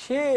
6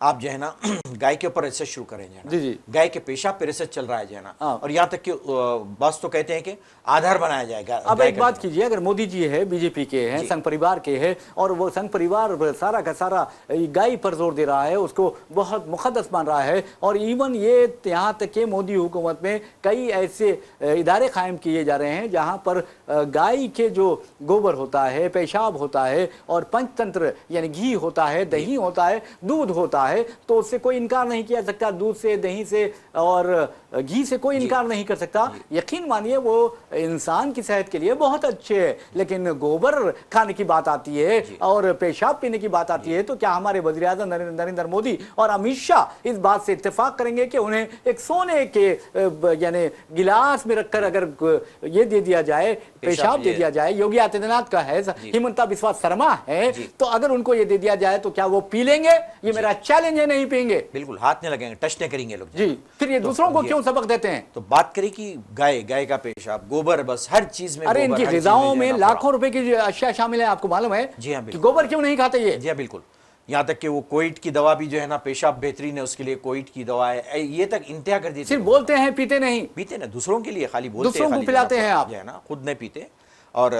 آپ جو ہے نا گائے کے اوپر ریسرچ شروع کریں جو ہے نا، جی جی گائے کے پیشاب پہ ریسرچ چل رہا ہے جو ہے نا، ہاں۔ اور یہاں تک کہ بعض تو کہتے ہیں کہ آدھار بنایا جائے گا۔ اب ایک بات کیجئے، اگر مودی جی ہے، بی جے پی کے ہیں، سنگھ پریوار کے ہیں، اور وہ سنگھ پریوار سارا کا سارا گائے پر زور دے رہا ہے، اس کو بہت مقدس مان رہا ہے، اور ایون یہ یہاں تک کہ مودی حکومت میں کئی ایسے ادارے قائم کیے جا رہے ہیں جہاں پر گائے کے جو گوبر ہوتا ہے، پیشاب ہوتا ہے، اور پنچ تنتر یعنی گھی ہوتا ہے، دہی ہوتا ہے، دودھ ہوتا ہے، تو اس سے کوئی انکار نہیں کیا سکتا، دودھ سے، دہی سے اور گھی سے کوئی انکار نہیں کر سکتا۔ یقین مانیے وہ انسان کی صحت کے لیے بہت اچھے ہے، لیکن گوبر کھانے کی بات آتی ہے اور پیشاب پینے کی بات آتی ہے تو کیا ہمارے وزیر اعظم نریندر مودی اور امت شاہ اس بات سے اتفاق کریں گے کہ انہیں ایک سونے کے یعنی گلاس میں رکھ کر اگر یہ دے دیا جائے، پیشاب دے دیا جائے، یوگی آدتیہ ناتھ کا ہے، ہمنتا بسوا سرما ہے، تو اگر ان کو یہ دے دیا جائے تو کیا وہ پی لیں گے؟ یہ میرا چیلنج ہے، نہیں پئیں گے، بالکل ہاتھ نہیں لگیں گے، ٹچ نہیں کریں گے لوگ جی۔ پھر یہ دوسروں کو کیوں سبق دیتے ہیں؟ تو بات کریں کہ گائے کا پیشاب، گوبر، بس ہر چیز میں ارے ان کی غذاؤں میں لاکھوں روپے کی اشیاء شامل ہیں، آپ کو معلوم ہے جی ہاں کہ گوبر کیوں نہیں کھاتے یہ؟ جی ہاں بالکل، یہاں تک کہ وہ کوئٹ کی دوا بھی جو ہے نا پیشاب بہترین ہے اس کے لیے، کوئٹ کی دوا ہے، یہ تک انتہا کر دی، صرف بولتے ہیں، پیتے نہیں، پیتے نا دوسروں کے لیے، خالی بولتے دوسروں کو پلاتے ہیں آپ، جو ہے نا خود نہیں پیتے، اور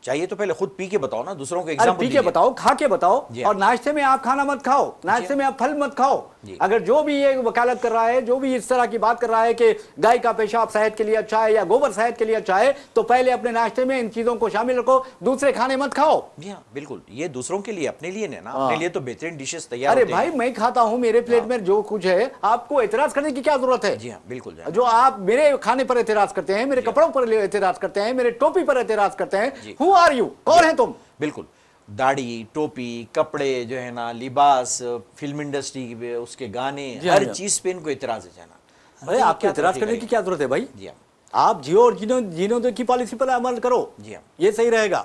چاہیے تو پہلے خود پی کے بتاؤ نا، دوسروں کو ارے ایگزامپل پی کے بتاؤ، کھا کے بتاؤ، جی اور ناشتے میں آپ کھانا مت کھاؤ، ناشتے میں آپ پھل مت کھاؤ۔ اگر جو بھی یہ وکالت کر رہا ہے، جو بھی اس طرح کی بات کر رہا ہے کہ گائے کا پیشاب صحت کے لیے اچھا ہے یا گوبر صحت کے لیے اچھا ہے، تو پہلے اپنے ناشتے میں ان چیزوں کو شامل رکھو، دوسرے کھانے مت کھاؤ۔ جی ہاں بالکل، یہ دوسروں کے لیے، اپنے لیے نہیں نا، اپنے لیے تو بہترین ڈشز تیار ارے ہوتے ہیں۔ بھائی میں کھاتا ہوں، میرے پلیٹ میں جو کچھ ہے، آپ کو اعتراض کرنے کی کیا ضرورت ہے؟ جی ہاں بالکل، جو آپ میرے کھانے پر اعتراض کرتے ہیں، میرے کپڑوں پر اعتراض کرتے ہیں، میرے ٹوپی پر اعتراض کرتے ہیں، who are you؟ کون ہیں تم؟ بالکل، داڑھی، ٹوپی، کپڑے جو ہے نا، لباس، فلم انڈسٹری، اس کے گانے، ہر چیز پہ ان کو اعتراض ہے جانا۔ ارے آپ کے اعتراض کرنے کی کیا ضرورت ہے بھائی؟ جی ہاں، آپ جیو اور جینو کی پالیسی پر عمل کرو، جی ہاں، یہ صحیح رہے گا۔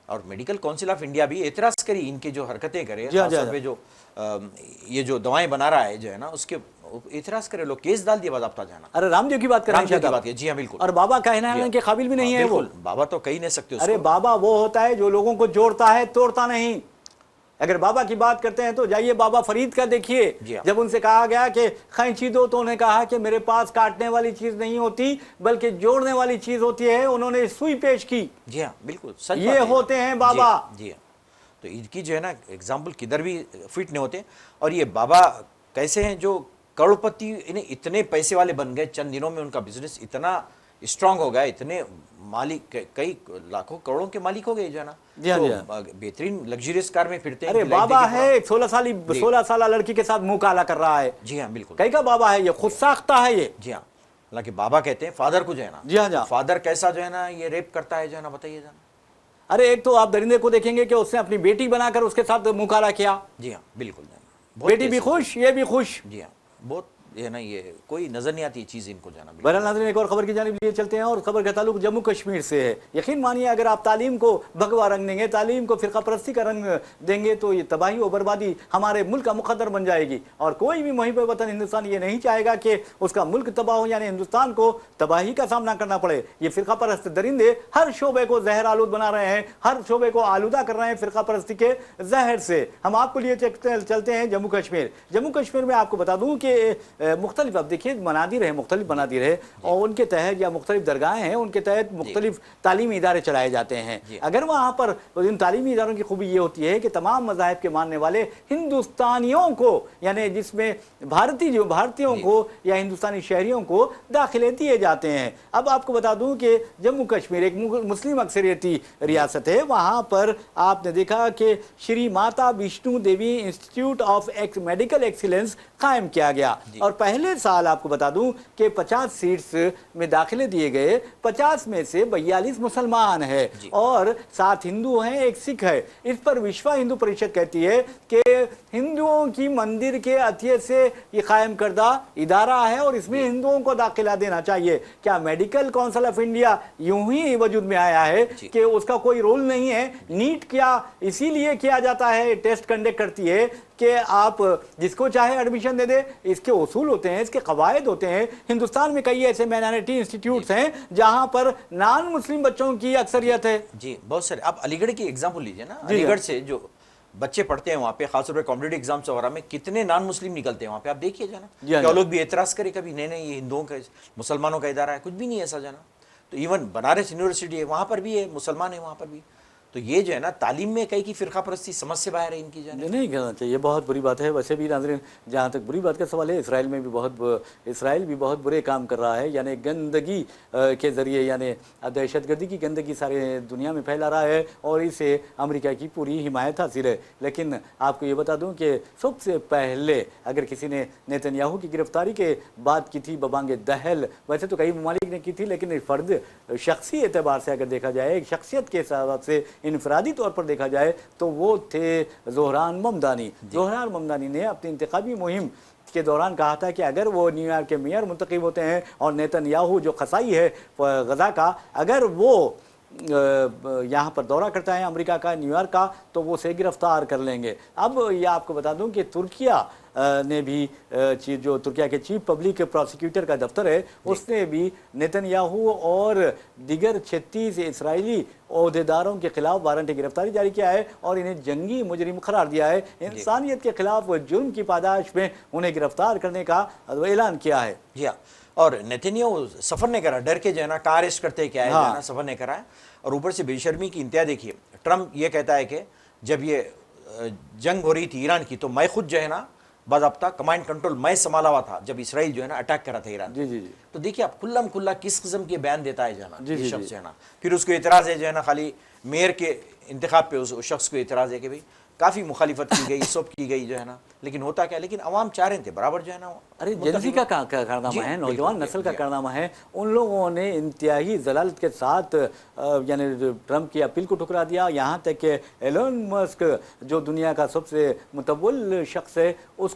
اور میڈیکل کونسل آف انڈیا بھی اعتراض کری ان کے جو حرکتیں کرے، جی ہاں، خاص طور پہ جو یہ جو دوائیں بنا رہا ہے جو ہے نا، اس کے اعتراض کرے، لوگ کیس ڈال دیا باضابطہ جانا۔ ارے رام دیو کی بات کر رہے ہیں کی بات ہے، جی ہاں بالکل، اور بابا کہنے کے قابل بھی نہیں ہے وہ، بابا تو کہی نہیں سکتے اس ارے کو۔ بابا وہ ہوتا ہے جو لوگوں کو جوڑتا ہے، توڑتا نہیں۔ اگر بابا کی بات کرتے ہیں تو جائیے بابا فرید کا دیکھیے، جب ان سے کہا گیا کہ خینچی دو تو انہیں کہا کہ میرے پاس کاٹنے والی چیز نہیں ہوتی بلکہ جوڑنے والی چیز ہوتی ہے، انہوں نے سوئی پیش کی۔ جی ہاں بالکل، سچ بات یہ ہے، ہوتے ہیں بابا۔ جی ہاں، تو ان کی جو ہے نا ایگزامپل کدھر بھی فٹ نہیں ہوتے۔ اور یہ بابا کیسے ہیں جو کروڑپتی، انہیں اتنے پیسے والے بن گئے، چند دنوں میں ان کا بزنس اتنا اسٹرانگ ہو گیا، اتنے مالک، کئی لاکھوں کروڑوں کے مالک ہو گئے جو ہے نا، بہترین لگژریس کار میں پھرتے ہیں۔ ارے بابا ہے 16 سالہ لڑکی کے ساتھ منہ کالا کر رہا ہے۔ جی ہاں بالکل، کئی کا بابا ہے یہ، خود ساختہ ہے یہ۔ جی ہاں، حالانکہ بابا کہتے ہیں فادر کو جو ہے نا، جی ہاں، فادر کیسا جو ہے نا یہ ریپ کرتا ہے جو ہے نا، بتائیے جانا۔ ارے ایک تو آپ درندے کو دیکھیں گے کہ اس نے اپنی بیٹی بنا کر اس کے ساتھ منہ کالا کیا۔ جی ہاں بالکل، بیٹی بھی خوش، یہ بھی خوش۔ جی ہاں، بہت جو ہے نا یہ کوئی نظر نہیں آتی چیز ان کو جانا۔ بہرحال ناظرین، ایک اور خبر کی جانب لیے چلتے ہیں، اور خبر کا تعلق جموں کشمیر سے ہے۔ یقین مانیے اگر آپ تعلیم کو بھگوا رنگ دیں گے، تعلیم کو فرقہ پرستی کا رنگ دیں گے تو یہ تباہی و بربادی ہمارے ملک کا مقدر بن جائے گی، اور کوئی بھی محب وطن ہندوستان یہ نہیں چاہے گا کہ اس کا ملک تباہ ہو، یعنی ہندوستان کو تباہی کا سامنا کرنا پڑے۔ یہ فرقہ پرست درندے ہر شعبے کو زہر آلود بنا رہے ہیں، ہر شعبے کو آلودہ کر رہے ہیں فرقہ پرستی کے زہر سے۔ ہم آپ کو لیے چلتے ہیں جموں کشمیر۔ جموں کشمیر میں آپ کو بتا دوں کہ مختلف، اب دیکھیے منادر ہیں، مختلف منادر ہے، اور ان کے تحت یا مختلف درگاہیں ہیں، ان کے تحت مختلف تعلیمی ادارے چلائے جاتے ہیں۔ اگر وہاں پر ان تعلیمی اداروں کی خوبی یہ ہوتی ہے کہ تمام مذاہب کے ماننے والے ہندوستانیوں کو، یعنی جس میں بھارتیوں کو یا ہندوستانی شہریوں کو داخلے دیے جاتے ہیں۔ اب آپ کو بتا دوں کہ جموں کشمیر ایک مسلم اکثریتی ریاست ہے، وہاں پر آپ نے دیکھا کہ شری ماتا وشنو دیوی انسٹیٹیوٹ آف میڈیکل ایکسیلنس قائم کیا گیا، اور پہلے سال آپ کو بتا دوں کہ 50 سیٹس میں داخلے دیے گئے، 50 میں سے 42 مسلمان ہیں اور 7 ہندو ہیں، 1 سکھ ہے۔ اس پر وشوا ہندو پریشد کہتی ہے کہ ہندوؤں کی مندر کے عطیے سے یہ قائم کردہ ادارہ ہے اور اس میں ہندوؤں کو داخلہ دینا چاہیے۔ کیا میڈیکل کونسل آف انڈیا یوں ہی وجود میں آیا ہے کہ اس کا کوئی رول نہیں ہے؟ نیٹ کیا اسی لیے کیا جاتا ہے، ٹیسٹ کنڈکٹ کرتی ہے کہ آپ جس کو چاہے ایڈمیشن دے دے، اس کے اصول ہوتے ہیں، اس کے قواعد ہوتے ہیں۔ ہندوستان میں کئی ایسے مائنارٹی انسٹیٹیوٹس ہیں جہاں پر نان مسلم بچوں کی اکثریت ہے۔ جی بہت سارے، آپ علی گڑھ کی ایگزامپل لیجئے نا، علی گڑھ سے جو بچے پڑھتے ہیں وہاں پہ، خاص طور پہ کمپٹیٹیو ایگزامس وغیرہ میں کتنے نان مسلم نکلتے ہیں وہاں پہ، آپ دیکھیے جانا جی ہاں کیا لوگ بھی اعتراض کرے کبھی نہیں نہیں یہ ہندوؤں کا مسلمانوں کا ادارہ ہے، کچھ بھی نہیں ایسا جانا. تو ایون بنارس یونیورسٹی ہے وہاں پر بھی ہے، مسلمان ہیں وہاں پر بھی. تو یہ جو ہے نا تعلیم میں کئی کی فرقہ پرستی سمجھ سے باہر ہے ان کی جانے. نہیں کرنا چاہیے، بہت بری بات ہے. ویسے بھی ناظرین جہاں تک بری بات کا سوال ہے، اسرائیل میں بھی اسرائیل بھی بہت برے کام کر رہا ہے، یعنی گندگی کے ذریعے، یعنی دہشت گردی کی گندگی سارے دنیا میں پھیلا رہا ہے اور اسے امریکہ کی پوری حمایت حاصل ہے. لیکن آپ کو یہ بتا دوں کہ سب سے پہلے اگر کسی نے نیتن یاہو کی گرفتاری کے بات کی تھی ببانگ دہل، ویسے تو کئی ممالک نے کی تھی، لیکن فرد شخصی اعتبار سے اگر دیکھا جائے، ایک شخصیت کے حساب سے انفرادی طور پر دیکھا جائے تو وہ تھے زہران ممدانی. زہران ممدانی نے اپنی انتخابی مہم کے دوران کہا تھا کہ اگر وہ نیو یارک کے میئر منتخب ہوتے ہیں اور نیتن یاہو جو قصائی ہے غزہ کا، اگر وہ یہاں پر دورہ کرتا ہے امریکہ کا، نیو یارک کا، تو وہ اسے گرفتار کر لیں گے. اب یہ آپ کو بتا دوں کہ ترکیہ نے بھی جو ترکیہ کے چیف پبلک پروسیکیوٹر کا دفتر ہے، اس نے بھی نیتن یاہو اور دیگر 36 اسرائیلی عہدیداروں کے خلاف وارنٹ گرفتاری جاری کیا ہے اور انہیں جنگی مجرم قرار دیا ہے. انسانیت کے خلاف جرم کی پاداش میں انہیں گرفتار کرنے کا اعلان کیا ہے. جی ہاں، اور نیتن یاہو سفر نہیں کرا، ڈر کے جو ہے نا کہاں ریسٹ کرتے کیا ہے جو ہے نا سفر نہیں کرا ہے. اور اوپر سے بے شرمی کی انتہا دیکھیے، ٹرمپ یہ کہتا ہے کہ جب یہ جنگ ہو رہی تھی ایران کی تو میں خود جو ہے نا باضابطہ کمانڈ کنٹرول میں سنبھالا ہوا تھا جب اسرائیل جو ہے نا اٹیک کرا تھا ایران. جی جی جی. تو دیکھیے آپ کھلا کس قسم کے بیان دیتا ہے جانا یہ شخص جو ہے نا. پھر اس کو اعتراض ہے جو ہے نا خالی میئر کے انتخاب پہ اس شخص کو اعتراض ہے کہ بھئی کافی مخالفت کی گئی، سب کی گئی جو ہے نا، لیکن ہوتا کیا، لیکن عوام چاہ رہے تھے برابر جو ہے نا. ارے جنزی کا کارنامہ ہے، نوجوان نسل کا کارنامہ ہے. ان لوگوں نے انتہائی ضلالت کے ساتھ یعنی ٹرمپ کی اپیل کو ٹھکرا دیا، یہاں تک کہ ایلون مسک جو دنیا کا سب سے متول شخص ہے اس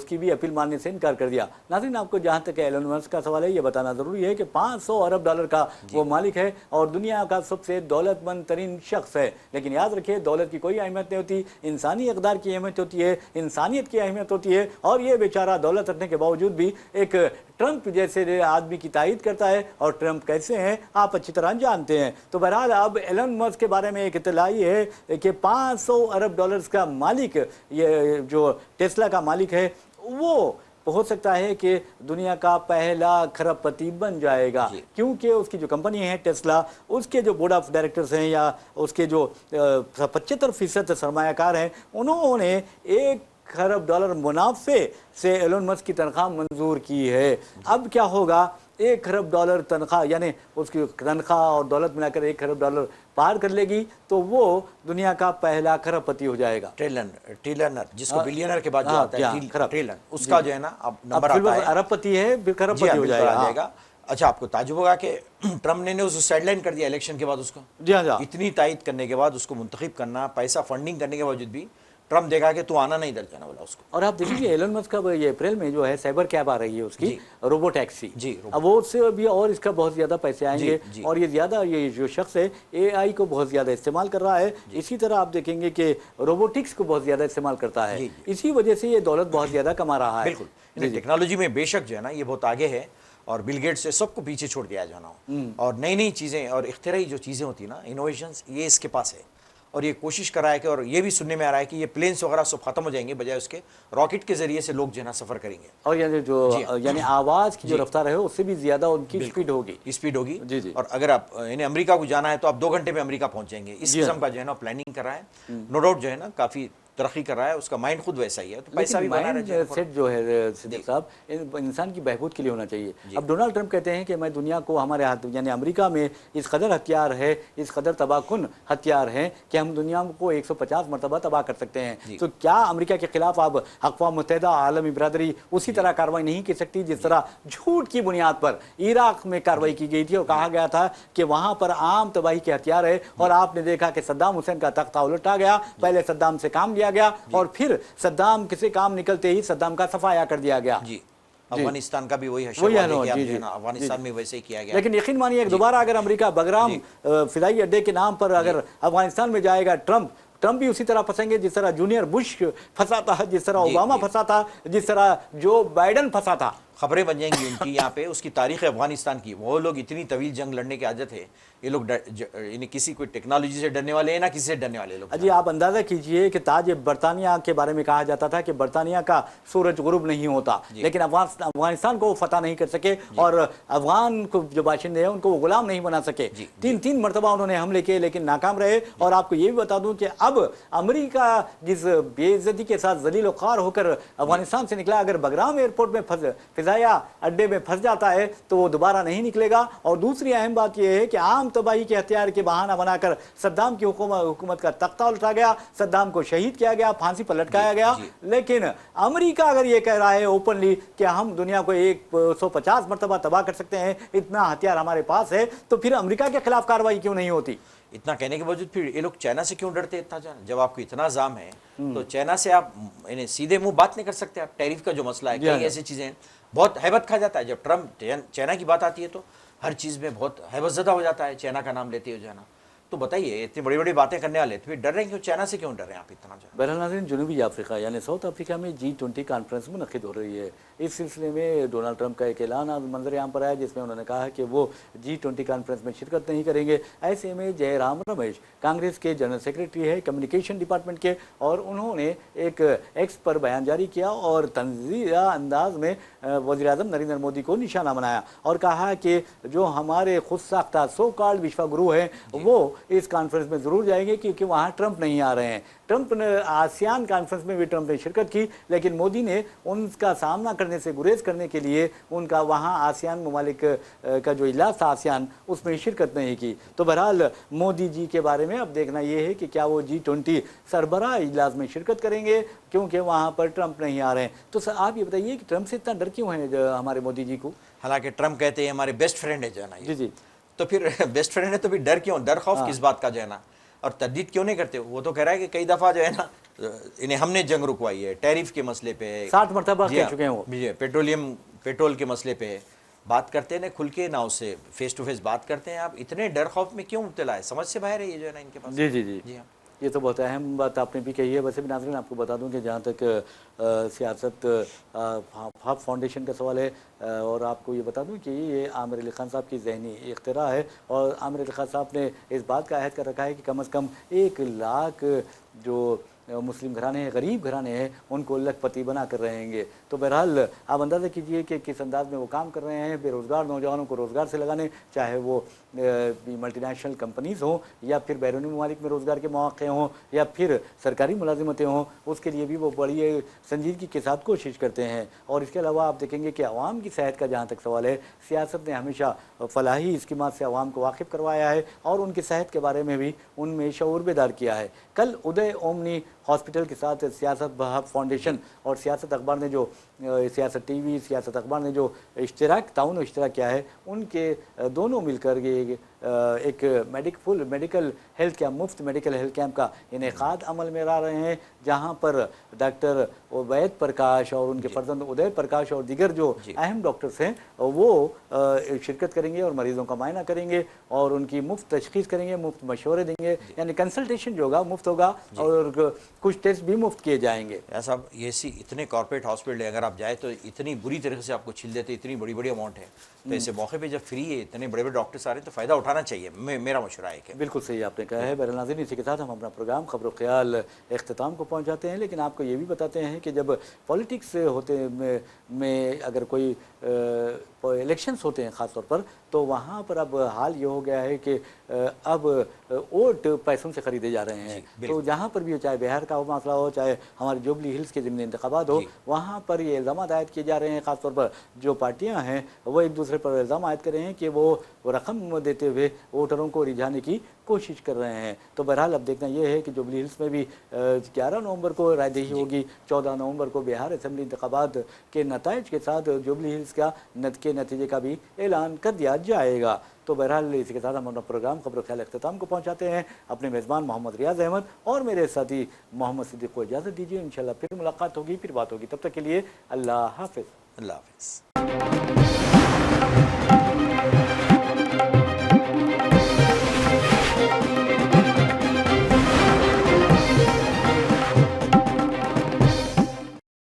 کی بھی اپیل ماننے سے انکار کر دیا. ناظرین آپ کو جہاں تک ایلون مسک کا سوال ہے یہ بتانا ضروری ہے کہ $500 ارب کا وہ مالک ہے اور دنیا کا سب سے دولت مند ترین شخص ہے. لیکن یاد رکھیے دولت کی کوئی اہمیت نہیں ہوتی، انسانی اقدار کی اہمیت ہوتی ہے، انسانیت کی اہمیت ہوتی ہے. اور یہ بیچارہ دولت رکھنے کے باوجود بھی ایک ٹرمپ جیسے آدمی کی تائید کرتا ہے، اور ٹرمپ کیسے ہیں آپ اچھی طرح جانتے ہیں. تو بہرحال اب ایلون مسک کے بارے میں ایک اطلاع ہے کہ $500 ارب کا مالک، یہ جو ٹیسلا کا مالک ہے، وہ ہو سکتا ہے کہ دنیا کا پہلا کھرب پتی بن جائے گا. کیونکہ اس کی جو کمپنی ہے ٹیسلا، اس کے جو بورڈ آف ڈائریکٹرز ہیں یا اس کے جو 75% سرمایہ کار ہیں، انہوں نے $1 کھرب منافع سے ایلون مسک کی تنخواہ منظور کی ہے. اب کیا ہوگا، $1 کھرب تنخواہ، یعنی اس کی تنخواہ اور دولت ملا کر $1 کھرب پار کر لے گی تو وہ دنیا کا پہلا کھرب پتی ہو جائے گا. ٹریلنر جس کو بلینر کے بعد جو آتا ہے ٹریلن، اس کا جو ہے نا اب نمبر آتا ہے ارب پتی ہے، پھر کھرب پتی ہو جائے گا. اچھا آپ کو تعجب ہوگا کہ ٹرمپ نے اس کو سائیڈ لائن کر دیا الیکشن کے بعد، اس کو اتنی تائید کرنے کے بعد اس کو منتخب کرنا، پیسہ فنڈنگ کرنے کے باوجود بھی ٹرمپ دیکھا کہ تو آنا نہیں درجانا بولا اس کو. اور آپ دیکھیں ایلون مسک کا یہ اپریل میں جو ہے سائبر کیب آ رہی ہے اس کی، روبو ٹیکسی. اب وہ اس سے بھی اور اس کا بہت زیادہ پیسے آئیں گے، اور یہ زیادہ یہ جو شخص ہے اے آئی کو بہت زیادہ استعمال کر رہا ہے. اسی طرح آپ دیکھیں گے کہ روبوٹکس کو بہت زیادہ استعمال کرتا ہے، اسی وجہ سے یہ دولت بہت زیادہ کما رہا ہے. بالکل ٹیکنالوجی میں بے شک جو ہے نا یہ بہت آگے ہے، اور بل گیٹس سے سب کو پیچھے چھوڑ دیا جانا، اور نئی چیزیں اور اختراعی جو چیزیں ہوتی ہیں نا، انوویشنز، یہ اس کے پاس ہے. اور یہ کوشش کر رہا ہے کہ، اور یہ بھی سننے میں آ رہا ہے کہ یہ پلینس وغیرہ سب ختم ہو جائیں گے، بجائے اس کے راکٹ کے ذریعے سے لوگ جو ہے نا سفر کریں گے. اور یعنی آواز کی جو رفتار ہے اس سے بھی زیادہ ان کی اسپیڈ ہوگی. اور اگر آپ یعنی امریکہ کو جانا ہے تو آپ 2 گھنٹے میں امریکہ پہنچ جائیں گے. اس قسم کا جو ہے نا پلاننگ کر رہا ہے، نو ڈاؤٹ جو ہے نا کافی ترقی کر رہا ہے، اس کا مائنڈ خود ویسا ہی ہے، تو پیسہ بھی بنا رہا ہے. سیٹ جو ہے صدیق صاحب انسان کی بہبود کے لیے ہونا چاہیے. اب ڈونلڈ ٹرمپ کہتے ہیں کہ میں دنیا کو ہمارے ہاتھ، یعنی امریکہ میں اس قدر ہتھیار ہے، اس قدر تباہ کن ہتھیار ہیں کہ ہم دنیا کو 150 مرتبہ تباہ کر سکتے ہیں. تو کیا امریکہ کے خلاف اب اقوام متحدہ، عالمی برادری اسی طرح کارروائی نہیں کی سکتی جس طرح جھوٹ کی بنیاد پر عراق میں کارروائی کی گئی تھی اور کہا گیا تھا کہ وہاں پر عام تباہی کے ہتھیار ہے، اور آپ نے دیکھا کہ صدام حسین کا تختہ الٹا گیا، پہلے صدام سے کام لیا گیا اور پھر صدام کسی کام نکلتے ہی صدام کا صفایا کر دیا گیا. افغانستان کا بھی وہی افغانستان میں ویسے ہی کیا گیا. لیکن یقین مانیے دوبارہ اگر امریکہ بگرام فضائی اڈے کے نام پر اگر افغانستان میں جائے گا، ٹرمپ بھی اسی طرح پھنسیں گے جس طرح جونیئر بش پھنسا تھا، جس طرح اوباما پھنسا تھا، جس طرح جو بائیڈن پھنسا تھا. خبریں بن جائیں گی ان کی یہاں پہ اس کی تاریخ افغانستان کی. وہ لوگ اتنی طویل جنگ لڑنے کی عادت ہے, یہ لوگ یعنی کسی کوئی ٹیکنالوجی سے ڈرنے والے ہیں نہ کسی سے ڈرنے والے لوگ. جی آپ اندازہ کیجئے کہ تاج برطانیہ کے بارے میں کہا جاتا تھا کہ برطانیہ کا سورج غروب نہیں ہوتا, لیکن افغانستان کو وہ فتح نہیں کر سکے اور افغان کو جو باشندے ہیں ان کو وہ غلام نہیں بنا سکے. تین مرتبہ انہوں نے حملے کیے لیکن ناکام رہے. اور آپ کو یہ بھی بتا دوں کہ اب امریکہ جس بے عزتی کے ساتھ ذلیل و خوار ہو کر افغانستان سے نکلا, اگر بگرام ایئرپورٹ میں فضائیہ اڈے میں پھنس جاتا ہے تو وہ دوبارہ نہیں نکلے گا. اور دوسری اہم بات یہ ہے کہ عام تباہی کے ہتھیار کے بہانہ بنا کر صدام کی حکومت کا تختہ الٹا گیا, صدام کو شہید کیا گیا, پھانسی پر لٹکایا گیا. لیکن امریکہ اگر یہ کہہ رہا ہے اوپنلی کہ ہم دنیا کو 150 مرتبہ تباہ کر سکتے ہیں, اتنا ہتھیار ہمارے پاس ہے, تو پھر امریکہ کے خلاف کارروائی کیوں نہیں ہوتی؟ اتنا کہنے کے باوجود پھر یہ لوگ چائنا سے کیوں ڈرتے اتنا جانا؟ جب آپ کو اتنا زام ہے تو چائنا سے آپ یعنی سیدھے منہ بات نہیں کر سکتے. آپ ٹیرف کا جو مسئلہ ہے, کئی ایسی چیزیں ہیں, بہت ہیبت کھا جاتا ہے. جب ٹرمپ چائنا کی بات آتی ہے تو ہر چیز میں بہت ہیبت زدہ ہو جاتا ہے چائنا کا نام لیتے ہو جانا. تو بتائیے اتنی بڑی بڑی باتیں کرنے والے تو پھر ڈر رہے ہیں کیوں؟ چائنا سے کیوں ڈر رہے ہیں آپ اتنا؟ بہرحال ناظرین, جنوبی افریقہ یعنی ساؤتھ افریقہ میں G20 کانفرنس منعقد ہو رہی ہے. اس سلسلے میں ڈونلڈ ٹرمپ کا ایک اعلان منظر عام پر آیا جس میں انہوں نے کہا کہ وہ G20 کانفرنس میں شرکت نہیں کریں گے. ایسے میں جے رام رمیش کانگریس کے جنرل سیکریٹری ہے کمیونیکیشن ڈپارٹمنٹ کے, اور انہوں نے ایک ایکس پر بیان جاری کیا اور تنزیہ انداز میں وزیر اعظم نریندر مودی کو نشانہ بنایا اور کہا کہ جو ہمارے خود ساختہ سو کالڈ وشوا گرو ہیں وہ اس کانفرنس میں ضرور جائیں گے کیونکہ وہاں ٹرمپ نہیں آ رہے ہیں. ٹرمپ نے آسیان کانفرنس میں بھی ٹرمپ نے شرکت کی, لیکن مودی نے ان کا سامنا کرنے سے گریز کرنے کے لیے ان کا وہاں آسیان ممالک کا جو اجلاس تھا آسیان اس میں شرکت نہیں کی. تو بہرحال مودی جی کے بارے میں اب دیکھنا یہ ہے کہ کیا وہ G20 سربراہ اجلاس میں شرکت کریں گے کیونکہ وہاں پر ٹرمپ نہیں آ رہے ہیں. تو سر آپ یہ بتائیے کہ ٹرمپ سے اتنا ڈر کیوں ہے ہمارے مودی جی کو؟ حالانکہ ٹرمپ کہتے ہیں ہمارے بیسٹ فرینڈ ہے جو ہے نا. جی تو پھر بیسٹ فرینڈ ہے تو پھر ڈر کیوں؟ ڈر خوف کس بات کا جو ہے نا؟ اور تردید کیوں نہیں کرتے؟ وہ تو کہہ رہا ہے کہ کئی دفعہ جو ہے نا انہیں ہم نے جنگ رکوائی ہے, ٹیرف کے مسئلے پہ 60 مرتبہ کہہ چکے ہیں وہ, پیٹرول کے مسئلے پہ بات کرتے ہیں کھل کے, نہ اس سے فیس ٹو فیس بات کرتے ہیں. آپ اتنے ڈر خوف میں کیوں مبتلا ہے؟ سمجھ سے باہر ہے یہ جو ہے نا ان کے پاس. جی ہاں, یہ تو بہت اہم بات آپ نے بھی کہی ہے. ویسے بھی ناظرین آپ کو بتا دوں کہ جہاں تک سیاست ہب فاؤنڈیشن کا سوال ہے, اور آپ کو یہ بتا دوں کہ یہ عامر علی خان صاحب کی ذہنی اختراع ہے, اور عامر علی خان صاحب نے اس بات کا عہد کر رکھا ہے کہ کم از کم 1 لاکھ جو مسلم گھرانے ہیں, غریب گھرانے ہیں, ان کو لکھ پتی بنا کر رہیں گے. تو بہرحال آپ اندازہ کیجئے کہ کس انداز میں وہ کام کر رہے ہیں. بے روزگار نوجوانوں کو روزگار سے لگانے, چاہے وہ ملٹی نیشنل کمپنیز ہوں یا پھر بیرونی ممالک میں روزگار کے مواقع ہوں یا پھر سرکاری ملازمتیں ہوں, اس کے لیے بھی وہ بڑی سنجیدگی کے ساتھ کوشش کرتے ہیں. اور اس کے علاوہ آپ دیکھیں گے کہ عوام کی صحت کا جہاں تک سوال ہے, سیاست نے ہمیشہ فلاحی اسکیمات سے عوام کو واقف کروایا ہے اور ان کی صحت کے بارے میں بھی ان میں شعور بیدار کیا ہے. کل ادے اومنی ہاسپٹل کے ساتھ سیاست ہب فاؤنڈیشن اور سیاست اخبار نے جو سیاست ٹی وی, سیاست اخبار نے جو تعاون و اشتراک کیا ہے, ان کے دونوں مل کر یہ ایک میڈیکل ہیلتھ کیمپ, مفت میڈیکل ہیلتھ کیمپ کا انعقاد عمل میں لا رہے ہیں, جہاں پر ڈاکٹر وید پرکاش اور ان کے فرزند ادے پرکاش اور دیگر جو اہم ڈاکٹرز ہیں وہ شرکت کریں گے اور مریضوں کا معائنہ کریں گے اور ان کی مفت تشخیص کریں گے, مفت مشورے دیں گے. یعنی کنسلٹیشن جو ہوگا مفت ہوگا اور کچھ ٹیسٹ بھی مفت کیے جائیں گے. صاحب یہ اتنے کارپوریٹ ہاسپٹل ہے, اگر آپ جائیں تو اتنی بری طریقے سے آپ کو چھیل دیتے, اتنی بڑی اماؤنٹ ہے. تو ایسے موقع پہ جب فری ہے, اتنے بڑے ڈاکٹرس آ رہے ہیں تو فائدہ اٹھانا چاہیے, میرا مشورہ ہے کہ. بالکل صحیح آپ نے کہا ہے. بہرحال ناظرین اسی کے ساتھ ہم اپنا پروگرام خبر و خیال اختتام کو پہنچ جاتے ہیں, لیکن آپ کو یہ بھی بتاتے ہیں کہ جب پولیٹکس ہوتے میں اگر کوئی الیکشنز ہوتے ہیں خاص طور پر, تو وہاں پر اب حال یہ ہو گیا ہے کہ اب ووٹ پیسوں سے خریدے جا رہے ہیں. تو جہاں پر بھی ہو, چاہے بہار کا مسئلہ ہو, چاہے ہمارے جوبلی ہلز کے ضمن انتخابات ہو, وہاں پر یہ الزامات عائد کیے جا رہے ہیں. خاص طور پر جو پارٹیاں ہیں وہ ایک دوسرے پر الزام عائد کر رہے ہیں کہ وہ رقم دیتے ہوئے ووٹروں کو رجھانے کی کوشش کر رہے ہیں. تو بہرحال اب دیکھنا یہ ہے کہ جوبلی ہلز میں بھی 11 نومبر کو رائے دہی ہوگی, 14 نومبر کو بہار اسمبلی انتخابات کے نتائج کے ساتھ جوبلی ہلز کے نتیجے کا بھی اعلان کر دیا جائے گا. تو بہرحال اسی کے ساتھ ہم اپنا پروگرام خبر و خیال اختتام کو پہنچاتے ہیں. اپنے میزبان محمد ریاض احمد اور میرے ساتھی محمد صدیق کو اجازت دیجیے. انشاءاللہ پھر ملاقات ہوگی, پھر بات ہوگی. تب تک کے لیے اللہ حافظ. اللہ حافظ.